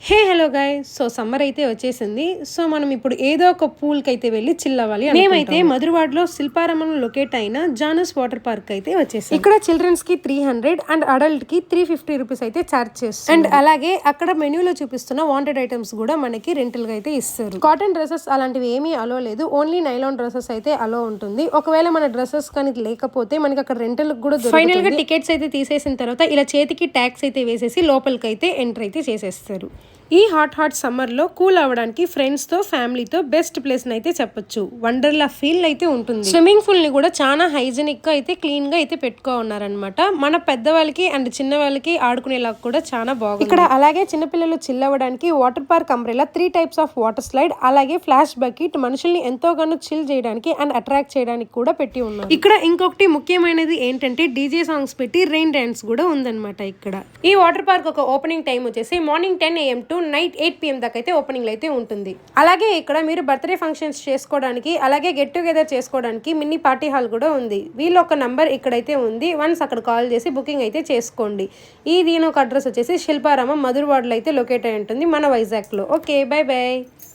Hey hello guys, so summer అయితే వచ్చేసింది. So మనం ఇప్పుడు ఏదో ఒక పూల్ కి అయితే వెళ్ళి చిల్ అవ్వాలి. మేమైతే మధురవాడలో శిల్పారామంలో లొకేట్ అయిన జానస్ వాటర్ పార్క్ అయితే వచ్చేసాం. ఇక్కడ చిల్డ్రన్స్ కి 300 అండ్ అడల్ట్ కి 350 రూపీస్ అయితే చార్జ్ చేస్తారు. అండ్ అలాగే అక్కడ మెనూలో చూపిస్తున్న వాంటెడ్ ఐటమ్స్ కూడా మనకి రెంటల్ గా అయితే ఇస్తారు. కాటన్ డ్రెస్సెస్ అలాంటివి ఏమీ అలో లేదు, ఓన్లీ నైలాన్ డ్రెస్సెస్ అయితే అలో ఉంటుంది. ఒకవేళ మన డ్రెస్సెస్ కానీ లేకపోతే మనకి అక్కడ రెంటల్ కూడా ఫైనల్ గా టికెట్స్ అయితే తీసేసిన తర్వాత ఇలా చేతికి ట్యాక్స్ అయితే వేసేసి లోపలికి అయితే ఎంటర్ అయితే చేసేస్తారు. ఈ హాట్ సమ్మర్ లో కూల్ అవ్వడానికి ఫ్రెండ్స్ తో ఫ్యామిలీతో బెస్ట్ ప్లేస్ అయితే చెప్పొచ్చు. వండర్లా ఫీల్ అయితే ఉంటుంది. స్విమ్మింగ్ పూల్ ని కూడా చాలా హైజీనిక్ గా అయితే క్లీన్ గా అయితే పెట్టుకోన్నారనమాట. మన పెద్దవాళ్ళకి అండ్ చిన్న వాళ్ళకి ఆడుకునేలా కూడా చాలా బాగుంది. ఇక్కడ అలాగే చిన్నపిల్లలు చిల్ అవ్వడానికి water park umbrella 3 types of water slide అలాగే ఫ్లాష్ బకెట్ మనుషుల్ని ఎంతోగానో చిల్ చేయడానికి అండ్ అట్రాక్ట్ చేయడానికి కూడా పెట్టి ఉన్నారు. ఇక్కడ ఇంకొకటి ముఖ్యమైనది ఏంటంటే డీజే సాంగ్స్ పెట్టి రెయిన్ డాన్స్ కూడా ఉందన్నమాట. ఇక్కడ ఈ వాటర్ పార్క్ ఒక ఓపెనింగ్ టైం వచ్చేసి morning 10 AM to night 8 PM దాకా అయితే ఓపెనింగ్ అయితే ఉంటుంది. అలాగే ఇక్కడ మీరు బర్త్డే ఫంక్షన్స్ చేసుకోవడానికి అలాగే గెట్ టుగెదర్ చేసుకోవడానికి మినీ పార్టీ హాల్ కూడా ఉంది. వీళ్ళు ఒక నంబర్ ఇక్కడైతే ఉంది, వన్స్ అక్కడ కాల్ చేసి బుకింగ్ అయితే చేసుకోండి. దీని ఒక అడ్రస్ వచ్చేసి శిల్పారామం మధురవాడలో అయితే లొకేట్ అయి ఉంటుంది మన వైజాగ్ లో. Okay, by by.